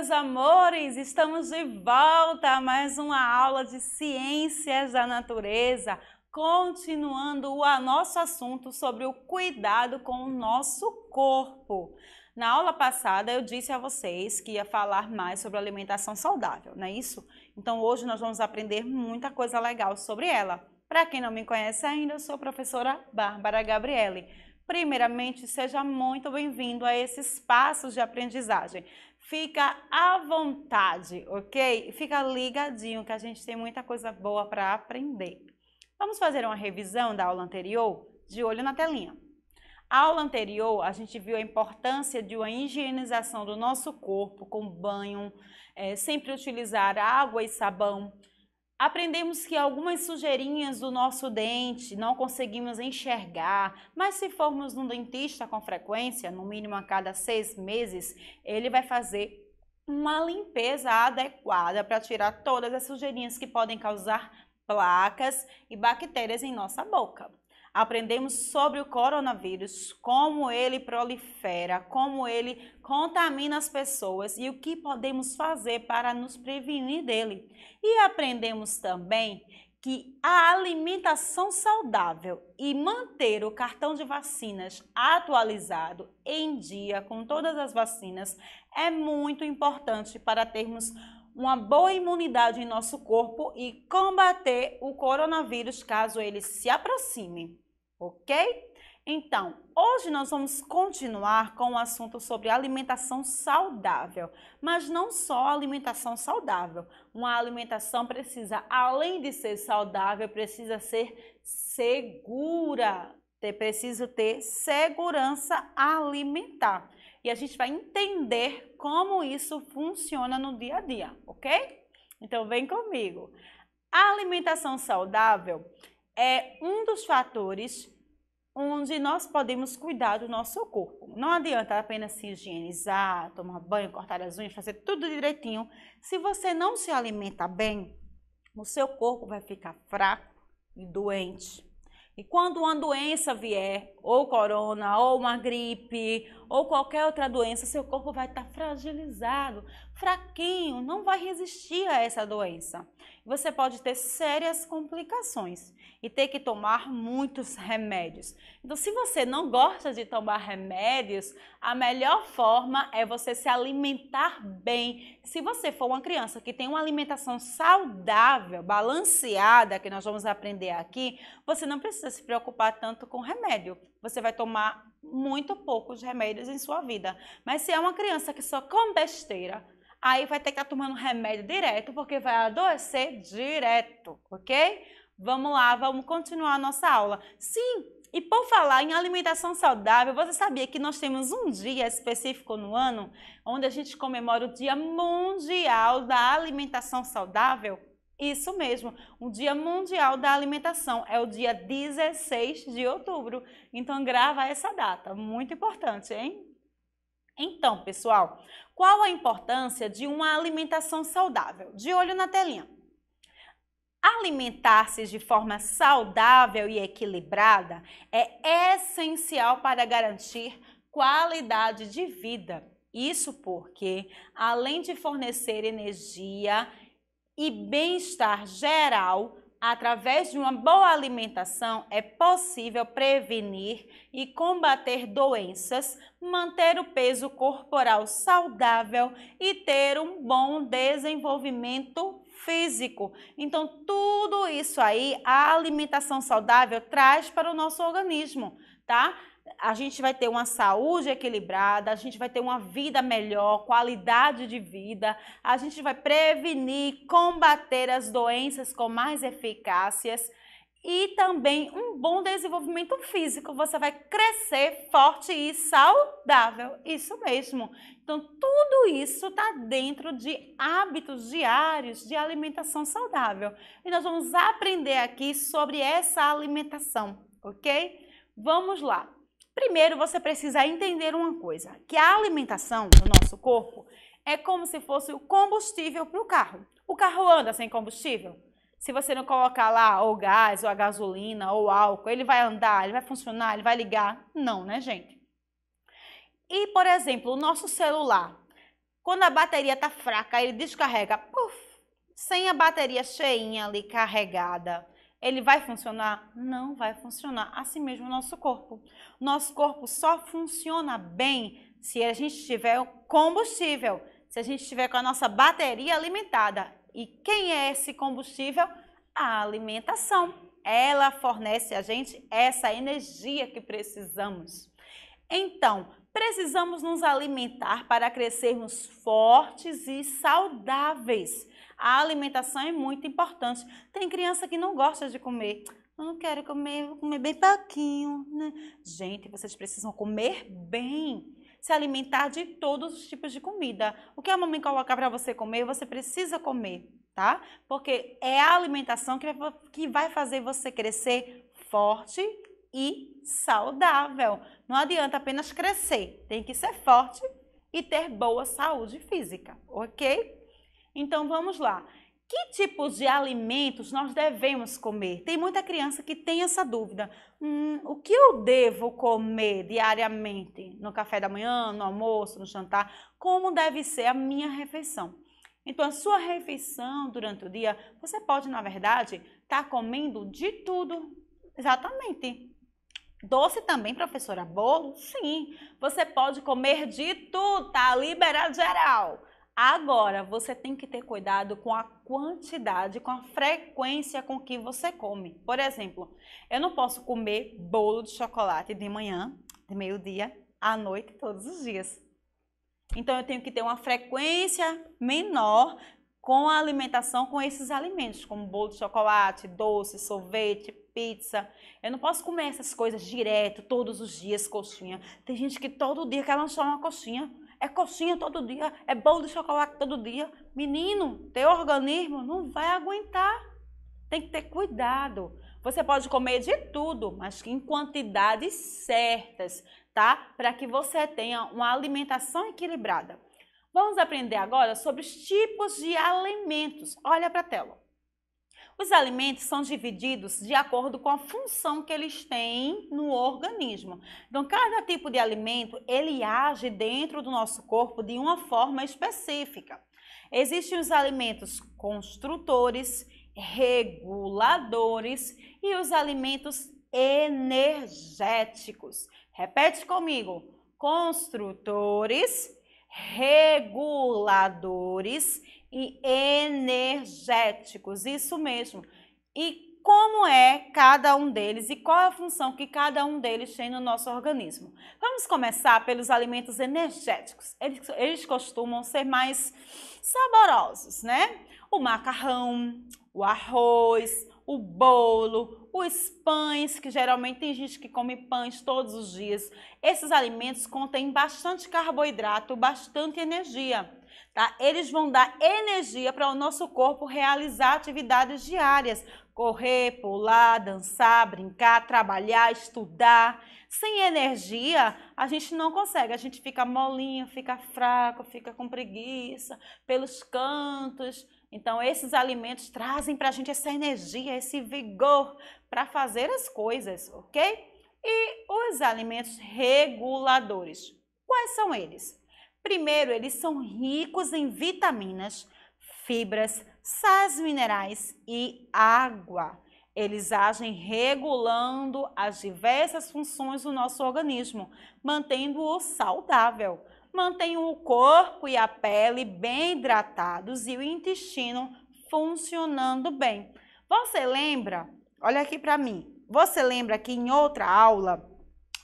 meus amores! Estamos de volta a mais uma aula de Ciências da Natureza, continuando o nosso assunto sobre o cuidado com o nosso corpo. Na aula passada eu disse a vocês que ia falar mais sobre alimentação saudável, não é isso? Então hoje nós vamos aprender muita coisa legal sobre ela. Para quem não me conhece ainda, eu sou a professora Bárbara Gabriele. Primeiramente, seja muito bem-vindo a esses espaços de aprendizagem. Fica à vontade, ok? Fica ligadinho que a gente tem muita coisa boa para aprender. Vamos fazer uma revisão da aula anterior? De olho na telinha. A aula anterior, a gente viu a importância de uma higienização do nosso corpo com banho, sempre utilizar água e sabão. Aprendemos que algumas sujeirinhas do nosso dente não conseguimos enxergar, mas se formos no dentista com frequência, no mínimo a cada 6 meses, ele vai fazer uma limpeza adequada para tirar todas as sujeirinhas que podem causar placas e bactérias em nossa boca. Aprendemos sobre o coronavírus, como ele prolifera, como ele contamina as pessoas e o que podemos fazer para nos prevenir dele. E aprendemos também que a alimentação saudável e manter o cartão de vacinas atualizado em dia com todas as vacinas é muito importante para termos uma boa imunidade em nosso corpo e combater o coronavírus caso ele se aproxime. Ok? Então, hoje nós vamos continuar com o assunto sobre alimentação saudável, mas não só alimentação saudável. Uma alimentação precisa, além de ser saudável, precisa ser segura. Precisa ter segurança alimentar. E a gente vai entender como isso funciona no dia a dia, ok? Então, vem comigo. A alimentação saudável é um dos fatores onde nós podemos cuidar do nosso corpo. Não adianta apenas se higienizar, tomar banho, cortar as unhas, fazer tudo direitinho. Se você não se alimenta bem, o seu corpo vai ficar fraco e doente. E quando uma doença vier, ou corona, ou uma gripe, ou qualquer outra doença, seu corpo vai estar fragilizado, fraquinho, não vai resistir a essa doença. Você pode ter sérias complicações e ter que tomar muitos remédios. Então, se você não gosta de tomar remédios, a melhor forma é você se alimentar bem. Se você for uma criança que tem uma alimentação saudável, balanceada, que nós vamos aprender aqui, você não precisa se preocupar tanto com remédio. Você vai tomar muito poucos remédios em sua vida. Mas se é uma criança que só come besteira, aí vai ter que estar tomando remédio direto, porque vai adoecer direto, ok? Vamos lá, vamos continuar a nossa aula. Sim, e por falar em alimentação saudável, você sabia que nós temos um dia específico no ano, onde a gente comemora o Dia Mundial da Alimentação Saudável? Isso mesmo, o Dia Mundial da Alimentação é o dia 16 de outubro. Então, grava essa data, muito importante, hein? Então, pessoal, qual a importância de uma alimentação saudável? De olho na telinha. Alimentar-se de forma saudável e equilibrada é essencial para garantir qualidade de vida. Isso porque, além de fornecer energia e bem-estar geral, através de uma boa alimentação é possível prevenir e combater doenças, manter o peso corporal saudável e ter um bom desenvolvimento físico. Então, tudo isso aí, a alimentação saudável traz para o nosso organismo, tá? A gente vai ter uma saúde equilibrada, a gente vai ter uma vida melhor, qualidade de vida, a gente vai prevenir, combater as doenças com mais eficácias e também um bom desenvolvimento físico. Você vai crescer forte e saudável, isso mesmo. Então, tudo isso está dentro de hábitos diários de alimentação saudável. E nós vamos aprender aqui sobre essa alimentação, ok? Vamos lá. Primeiro, você precisa entender uma coisa, que a alimentação do nosso corpo é como se fosse o combustível para o carro. O carro anda sem combustível? Se você não colocar lá o gás, ou a gasolina, ou o álcool, ele vai andar, ele vai funcionar, ele vai ligar? Não, né, gente? E, por exemplo, o nosso celular. Quando a bateria está fraca, ele descarrega. Puf, sem a bateria cheinha ali carregada, ele vai funcionar? Não vai funcionar. Assim mesmo o nosso corpo. Nosso corpo só funciona bem se a gente tiver combustível, se a gente estiver com a nossa bateria alimentada. E quem é esse combustível? A alimentação. Ela fornece a gente essa energia que precisamos. Então, precisamos nos alimentar para crescermos fortes e saudáveis. A alimentação é muito importante. Tem criança que não gosta de comer. Eu não quero comer, vou comer bem pouquinho, né? Gente, vocês precisam comer bem, se alimentar de todos os tipos de comida. O que a mamãe colocar para você comer, você precisa comer, tá? Porque é a alimentação que vai fazer você crescer forte e saudável. Não adianta apenas crescer, tem que ser forte e ter boa saúde física, ok? Então vamos lá. Que tipos de alimentos nós devemos comer? Tem muita criança que tem essa dúvida. O que eu devo comer diariamente? No café da manhã, no almoço, no jantar? Como deve ser a minha refeição? Então, a sua refeição durante o dia, você pode, na verdade, estar comendo de tudo. Exatamente. Doce também, professora? Bolo? Sim. Você pode comer de tudo, tá liberado geral. Agora, você tem que ter cuidado com a quantidade, com a frequência com que você come. Por exemplo, eu não posso comer bolo de chocolate de manhã, de meio-dia, à noite, todos os dias. Então, eu tenho que ter uma frequência menor com a alimentação com esses alimentos, como bolo de chocolate, doce, sorvete, pizza. Eu não posso comer essas coisas direto, todos os dias, coxinha. Tem gente que todo dia quer lanchar uma coxinha. É coxinha todo dia, é bolo de chocolate todo dia. Menino, teu organismo não vai aguentar. Tem que ter cuidado. Você pode comer de tudo, mas em quantidades certas, tá? Para que você tenha uma alimentação equilibrada. Vamos aprender agora sobre os tipos de alimentos. Olha para a tela. Os alimentos são divididos de acordo com a função que eles têm no organismo. Então, cada tipo de alimento, ele age dentro do nosso corpo de uma forma específica. Existem os alimentos construtores, reguladores e os alimentos energéticos. Repete comigo. Construtores, reguladores e energéticos, isso mesmo. E como é cada um deles e qual é a função que cada um deles tem no nosso organismo? Vamos começar pelos alimentos energéticos. Eles costumam ser mais saborosos, né? O macarrão, o arroz, o bolo, os pães, que geralmente tem gente que come pães todos os dias. Esses alimentos contêm bastante carboidrato, bastante energia. Tá? Eles vão dar energia para o nosso corpo realizar atividades diárias. Correr, pular, dançar, brincar, trabalhar, estudar. Sem energia, a gente não consegue. A gente fica molinho, fica fraco, fica com preguiça, pelos cantos. Então, esses alimentos trazem para a gente essa energia, esse vigor para fazer as coisas, ok? E os alimentos reguladores, quais são eles? Primeiro, eles são ricos em vitaminas, fibras, sais minerais e água. Eles agem regulando as diversas funções do nosso organismo, mantendo-o saudável. Mantém o corpo e a pele bem hidratados e o intestino funcionando bem. Você lembra? Olha aqui para mim. Você lembra que em outra aula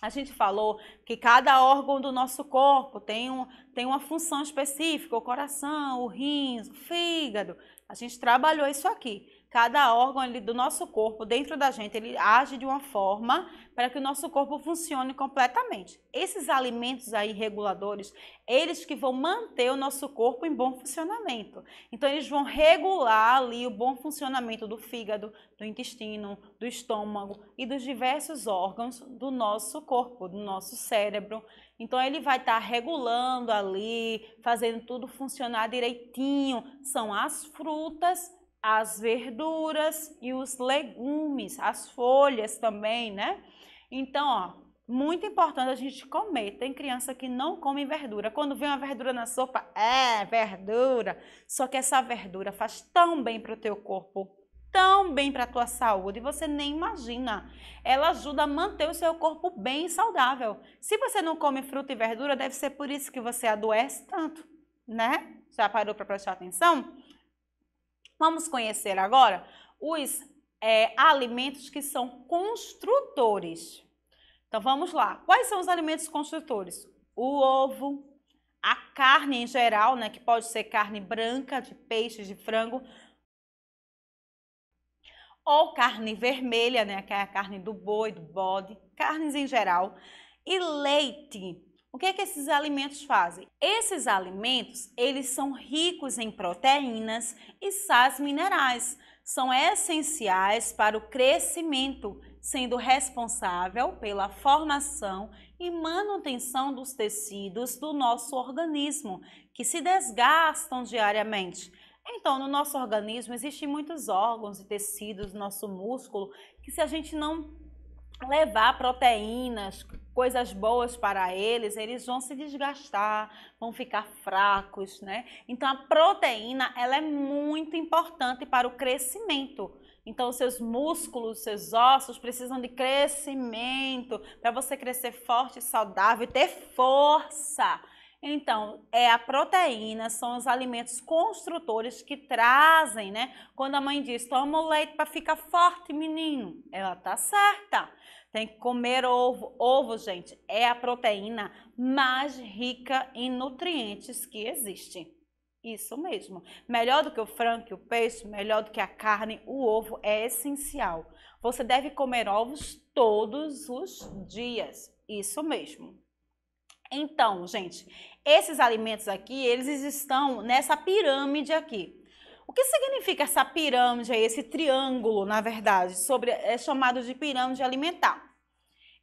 a gente falou que cada órgão do nosso corpo tem uma função específica, o coração, o rins, o fígado. A gente trabalhou isso aqui. Cada órgão ali do nosso corpo, dentro da gente, ele age de uma forma para que o nosso corpo funcione completamente. Esses alimentos aí reguladores, eles que vão manter o nosso corpo em bom funcionamento. Então, eles vão regular ali o bom funcionamento do fígado, do intestino, do estômago e dos diversos órgãos do nosso corpo, do nosso cérebro. Então, ele vai estar regulando ali, fazendo tudo funcionar direitinho. São as frutas, as verduras e os legumes, as folhas também, né? Então, ó, muito importante a gente comer. Tem criança que não come verdura. Quando vem uma verdura na sopa, é verdura. Só que essa verdura faz tão bem para o teu corpo, tão bem para a tua saúde, você nem imagina. Ela ajuda a manter o seu corpo bem e saudável. Se você não come fruta e verdura, deve ser por isso que você adoece tanto, né? Já parou para prestar atenção? Vamos conhecer agora os alimentos que são construtores. Então, vamos lá. Quais são os alimentos construtores? O ovo, a carne em geral, né, que pode ser carne branca, de peixe, de frango, ou carne vermelha, né, que é a carne do boi, do bode, carnes em geral, e leite. O que é que esses alimentos fazem? Esses alimentos, eles são ricos em proteínas e sais minerais. São essenciais para o crescimento, sendo responsável pela formação e manutenção dos tecidos do nosso organismo, que se desgastam diariamente. Então, no nosso organismo existem muitos órgãos e tecidos do nosso músculo que, se a gente não levar proteínas, coisas boas para eles, eles vão se desgastar, vão ficar fracos, né? Então, a proteína, ela é muito importante para o crescimento. Então, seus músculos, seus ossos precisam de crescimento para você crescer forte, saudável e ter força. Então, a proteína são os alimentos construtores que trazem, né? Quando a mãe diz, toma o leite para ficar forte, menino, ela tá certa. Tem que comer ovo. Ovo, gente, é a proteína mais rica em nutrientes que existe. Isso mesmo. Melhor do que o frango, que o peixe, melhor do que a carne, o ovo é essencial. Você deve comer ovos todos os dias. Isso mesmo. Então, gente, esses alimentos aqui, eles estão nessa pirâmide aqui. O que significa essa pirâmide aí, esse triângulo, na verdade, é chamado de pirâmide alimentar?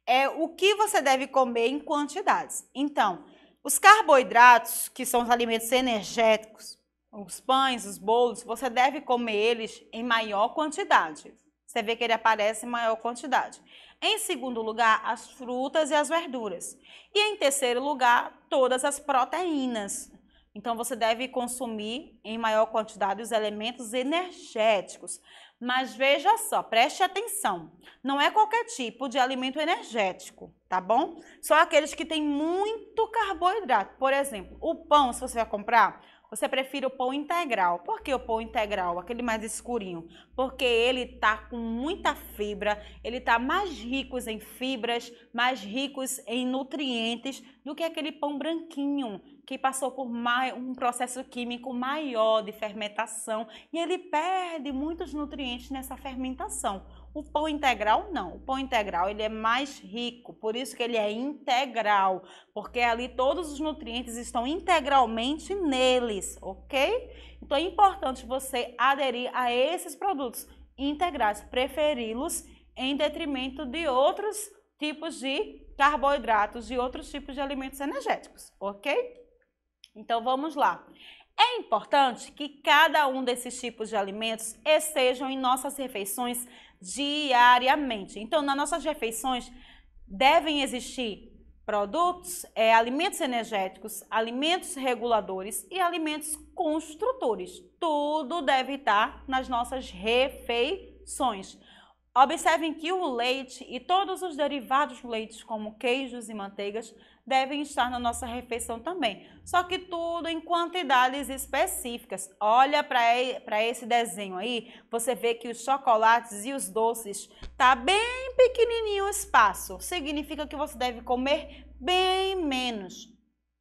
É o que você deve comer em quantidades. Então, os carboidratos, que são os alimentos energéticos, os pães, os bolos, você deve comer eles em maior quantidade. Você vê que ele aparece em maior quantidade. Em segundo lugar, as frutas e as verduras. E em terceiro lugar, todas as proteínas. Então, você deve consumir em maior quantidade os elementos energéticos. Mas veja só, preste atenção. Não é qualquer tipo de alimento energético, tá bom? Só aqueles que têm muito carboidrato. Por exemplo, o pão, se você vai comprar, você prefere o pão integral. Por que o pão integral? Aquele mais escurinho. Porque ele tá com muita fibra, ele tá mais rico em fibras, mais ricos em nutrientes do que aquele pão branquinho, que passou por um processo químico maior de fermentação e ele perde muitos nutrientes nessa fermentação. O pão integral não, o pão integral ele é mais rico, por isso que ele é integral, porque ali todos os nutrientes estão integralmente neles, ok? Então é importante você aderir a esses produtos integrais, preferi-los em detrimento de outros tipos de carboidratos e outros tipos de alimentos energéticos, ok? Então vamos lá. É importante que cada um desses tipos de alimentos estejam em nossas refeições diariamente. Então, nas nossas refeições devem existir produtos, alimentos energéticos, alimentos reguladores e alimentos construtores. Tudo deve estar nas nossas refeições. Observem que o leite e todos os derivados do leite, como queijos e manteigas, devem estar na nossa refeição também. Só que tudo em quantidades específicas. Olha para esse desenho aí, você vê que os chocolates e os doces tá bem pequenininho o espaço. Significa que você deve comer bem menos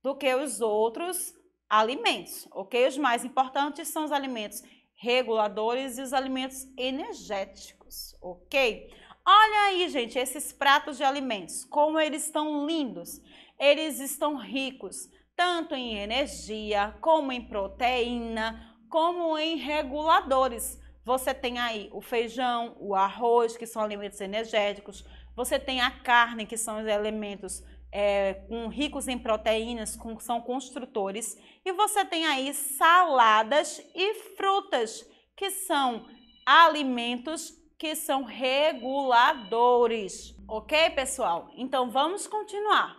do que os outros alimentos, ok? Os mais importantes são os alimentos reguladores e os alimentos energéticos, ok? Olha aí, gente, esses pratos de alimentos, como eles estão lindos. Eles estão ricos tanto em energia, como em proteína, como em reguladores. Você tem aí o feijão, o arroz, que são alimentos energéticos. Você tem a carne, que são os elementos ricos em proteínas, são construtores. E você tem aí saladas e frutas, que são alimentos que são reguladores. Ok, pessoal? Então, vamos continuar.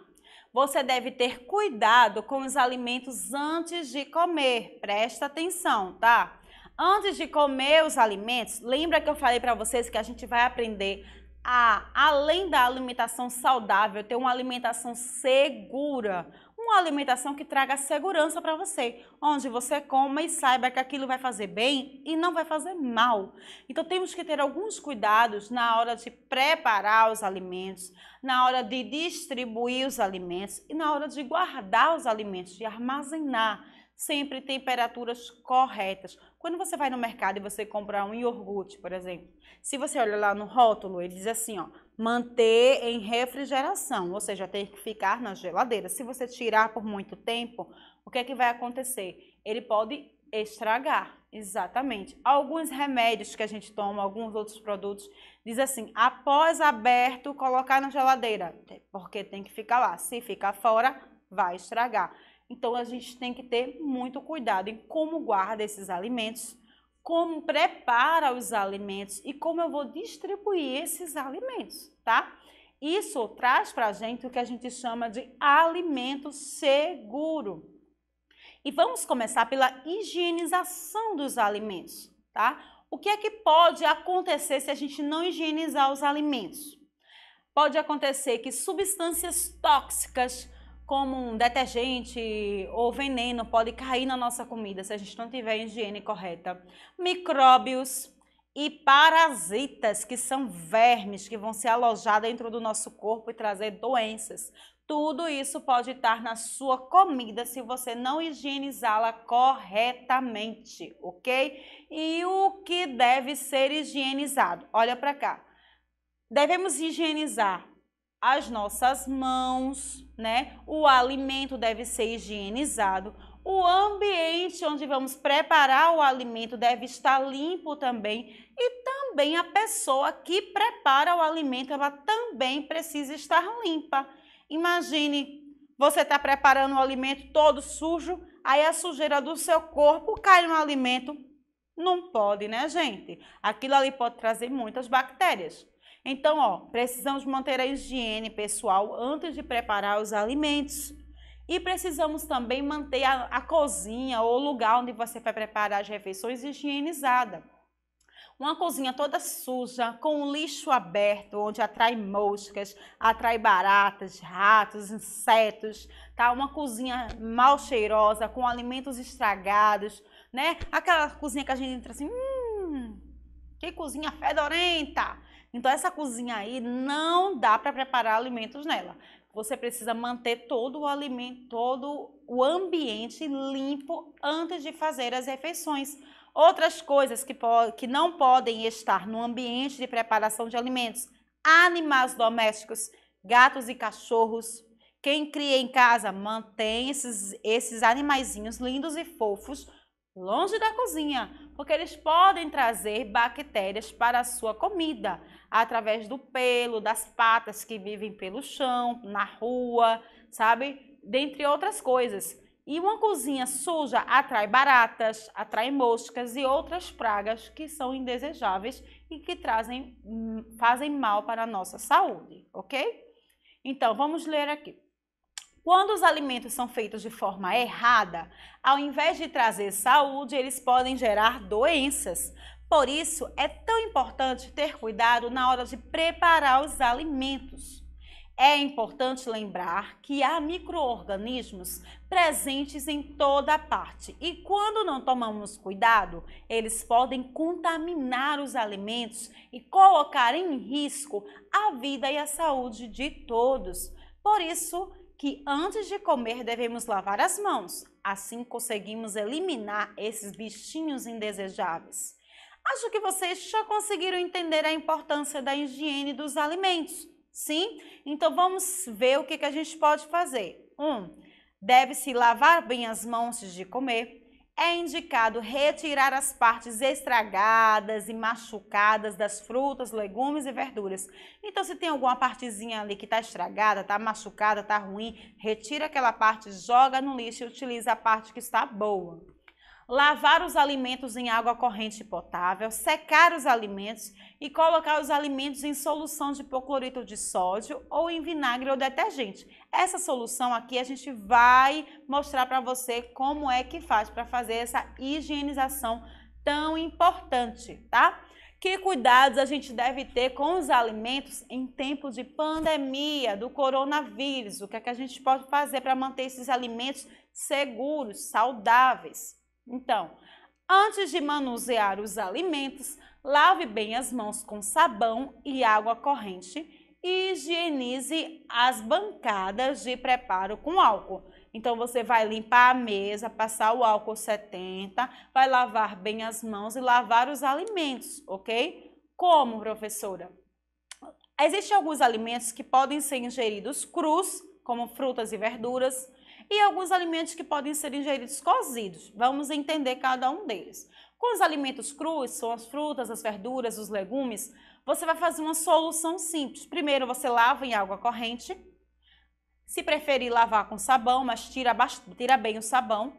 Você deve ter cuidado com os alimentos antes de comer. Presta atenção, tá? Antes de comer os alimentos, lembra que eu falei para vocês que a gente vai aprender a, além da alimentação saudável, ter uma alimentação segura. Uma alimentação que traga segurança para você, onde você coma e saiba que aquilo vai fazer bem e não vai fazer mal. Então temos que ter alguns cuidados na hora de preparar os alimentos, na hora de distribuir os alimentos e na hora de guardar os alimentos, de armazenar, sempre temperaturas corretas. Quando você vai no mercado e você compra um iogurte, por exemplo, se você olha lá no rótulo, ele diz assim, ó, manter em refrigeração, ou seja, tem que ficar na geladeira. Se você tirar por muito tempo, o que é que vai acontecer? Ele pode estragar, exatamente. Alguns remédios que a gente toma, alguns outros produtos, diz assim, após aberto, colocar na geladeira, porque tem que ficar lá. Se ficar fora, vai estragar. Então, a gente tem que ter muito cuidado em como guarda esses alimentos, como prepara os alimentos e como eu vou distribuir esses alimentos, tá? Isso traz para a gente o que a gente chama de alimento seguro. E vamos começar pela higienização dos alimentos, tá? O que é que pode acontecer se a gente não higienizar os alimentos? Pode acontecer que substâncias tóxicas, como um detergente ou veneno, pode cair na nossa comida se a gente não tiver higiene correta. Micróbios e parasitas, que são vermes que vão se alojar dentro do nosso corpo e trazer doenças. Tudo isso pode estar na sua comida se você não higienizá-la corretamente, ok? E o que deve ser higienizado? Olha para cá. Devemos higienizar as nossas mãos, né? O alimento deve ser higienizado. O ambiente onde vamos preparar o alimento deve estar limpo também. E também a pessoa que prepara o alimento, ela também precisa estar limpa. Imagine, você está preparando o alimento todo sujo, aí a sujeira do seu corpo cai no alimento. Não pode, né, gente? Aquilo ali pode trazer muitas bactérias. Então, ó, precisamos manter a higiene pessoal antes de preparar os alimentos. E precisamos também manter a cozinha ou o lugar onde você vai preparar as refeições higienizada. Uma cozinha toda suja, com o lixo aberto, onde atrai moscas, atrai baratas, ratos, insetos, tá? Uma cozinha mal cheirosa, com alimentos estragados, né? Aquela cozinha que a gente entra assim, que cozinha fedorenta! Então, essa cozinha aí não dá para preparar alimentos nela. Você precisa manter todo o alimento, todo o ambiente limpo antes de fazer as refeições. Outras coisas que não podem estar no ambiente de preparação de alimentos. Animais domésticos, gatos e cachorros. Quem cria em casa, mantém esses animaizinhos lindos e fofos longe da cozinha, porque eles podem trazer bactérias para a sua comida, através do pelo, das patas que vivem pelo chão, na rua, sabe? Dentre outras coisas. E uma cozinha suja atrai baratas, atrai moscas e outras pragas que são indesejáveis e que fazem mal para a nossa saúde, ok? Então, vamos ler aqui. Quando os alimentos são feitos de forma errada, ao invés de trazer saúde, eles podem gerar doenças. Por isso, é tão importante ter cuidado na hora de preparar os alimentos. É importante lembrar que há micro-organismos presentes em toda parte e quando não tomamos cuidado, eles podem contaminar os alimentos e colocar em risco a vida e a saúde de todos. Por isso, que antes de comer devemos lavar as mãos, assim conseguimos eliminar esses bichinhos indesejáveis. Acho que vocês já conseguiram entender a importância da higiene dos alimentos, sim? Então vamos ver o que a gente pode fazer. Deve-se lavar bem as mãos antes de comer. É indicado retirar as partes estragadas e machucadas das frutas, legumes e verduras. Então, se tem alguma partezinha ali que está estragada, está machucada, está ruim, retira aquela parte, joga no lixo e utiliza a parte que está boa. lavar os alimentos em água corrente e potável, secar os alimentos e colocar os alimentos em solução de hipoclorito de sódio ou em vinagre ou detergente. Essa solução aqui a gente vai mostrar para você como é que faz para fazer essa higienização tão importante, tá? Que cuidados a gente deve ter com os alimentos em tempo de pandemia do coronavírus? O que é que a gente pode fazer para manter esses alimentos seguros, saudáveis? Então, antes de manusear os alimentos, lave bem as mãos com sabão e água corrente e higienize as bancadas de preparo com álcool. Então, você vai limpar a mesa, passar o álcool 70, vai lavar bem as mãos e lavar os alimentos, ok? Como, professora? Existem alguns alimentos que podem ser ingeridos crus, como frutas e verduras, e alguns alimentos que podem ser ingeridos cozidos. Vamos entender cada um deles. Com os alimentos crus, são as frutas, as verduras, os legumes, você vai fazer uma solução simples. Primeiro, você lava em água corrente. Se preferir lavar com sabão, mas tira bem o sabão.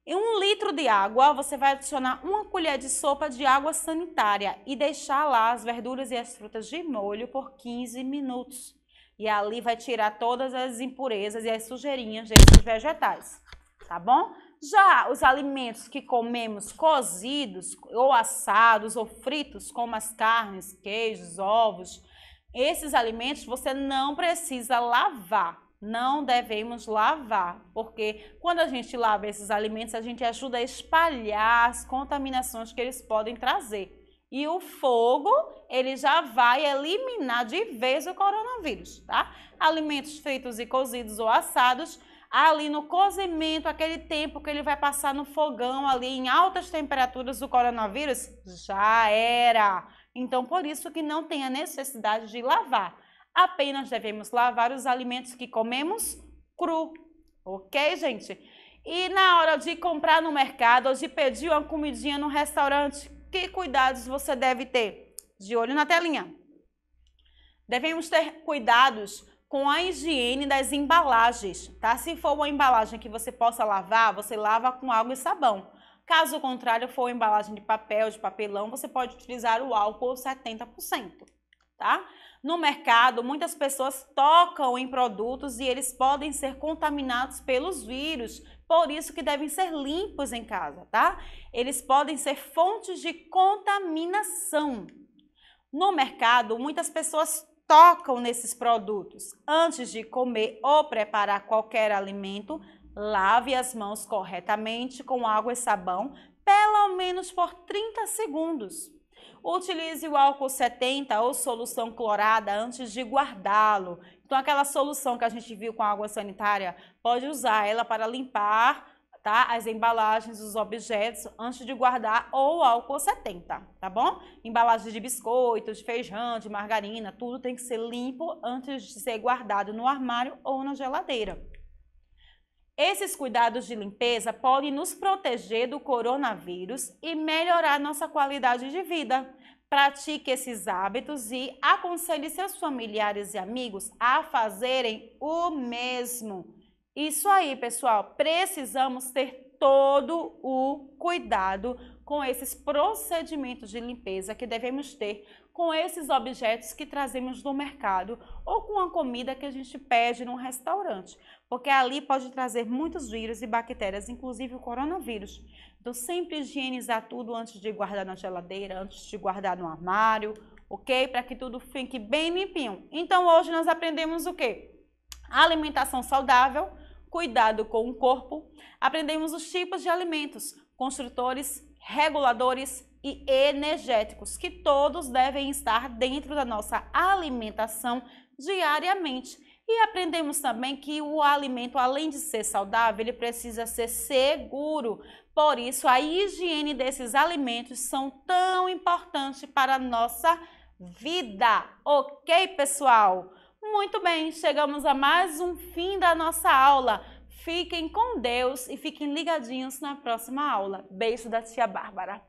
Em 1 litro de água, você vai adicionar 1 colher de sopa de água sanitária e deixar lá as verduras e as frutas de molho por 15 minutos. E ali vai tirar todas as impurezas e as sujeirinhas desses vegetais, tá bom? Já os alimentos que comemos cozidos ou assados ou fritos, como as carnes, queijos, ovos, esses alimentos você não precisa lavar. Não devemos lavar, porque quando a gente lava esses alimentos, a gente ajuda a espalhar as contaminações que eles podem trazer. E o fogo, ele já vai eliminar de vez o coronavírus, tá? Alimentos fritos e cozidos ou assados, ali no cozimento, aquele tempo que ele vai passar no fogão ali em altas temperaturas, o coronavírus já era. Então, por isso que não tem a necessidade de lavar. Apenas devemos lavar os alimentos que comemos cru, ok, gente? E na hora de comprar no mercado ou de pedir uma comidinha no restaurante, que cuidados você deve ter? De olho na telinha. Devemos ter cuidados com a higiene das embalagens, tá? Se for uma embalagem que você possa lavar, você lava com água e sabão. Caso contrário, for uma embalagem de papel, de papelão, você pode utilizar o álcool 70%, tá? No mercado, muitas pessoas tocam em produtos e eles podem ser contaminados pelos vírus, por isso que devem ser limpos em casa, tá? Eles podem ser fontes de contaminação. No mercado, muitas pessoas tocam nesses produtos. Antes de comer ou preparar qualquer alimento, lave as mãos corretamente com água e sabão, pelo menos por 30 segundos. Utilize o álcool 70 ou solução clorada antes de guardá-lo. Então, aquela solução que a gente viu com a água sanitária, pode usar ela para limpar, tá, as embalagens, os objetos, antes de guardar, ou álcool 70, tá bom? Embalagens de biscoitos, de feijão, de margarina, tudo tem que ser limpo antes de ser guardado no armário ou na geladeira. Esses cuidados de limpeza podem nos proteger do coronavírus e melhorar nossa qualidade de vida. Pratique esses hábitos e aconselhe seus familiares e amigos a fazerem o mesmo. Isso aí, pessoal, precisamos ter todo o cuidado com esses procedimentos de limpeza que devemos ter com esses objetos que trazemos do mercado ou com a comida que a gente pede num restaurante, porque ali pode trazer muitos vírus e bactérias, inclusive o coronavírus. Então, sempre higienizar tudo antes de guardar na geladeira, antes de guardar no armário, ok? Para que tudo fique bem limpinho. Então, hoje nós aprendemos o quê? Alimentação saudável, cuidado com o corpo, aprendemos os tipos de alimentos, construtores, reguladores e energéticos, que todos devem estar dentro da nossa alimentação diariamente. E aprendemos também que o alimento, além de ser saudável, ele precisa ser seguro. Por isso, a higiene desses alimentos são tão importantes para a nossa vida. Ok, pessoal? Muito bem, chegamos a mais um fim da nossa aula. Fiquem com Deus e fiquem ligadinhos na próxima aula. Beijo da tia Bárbara.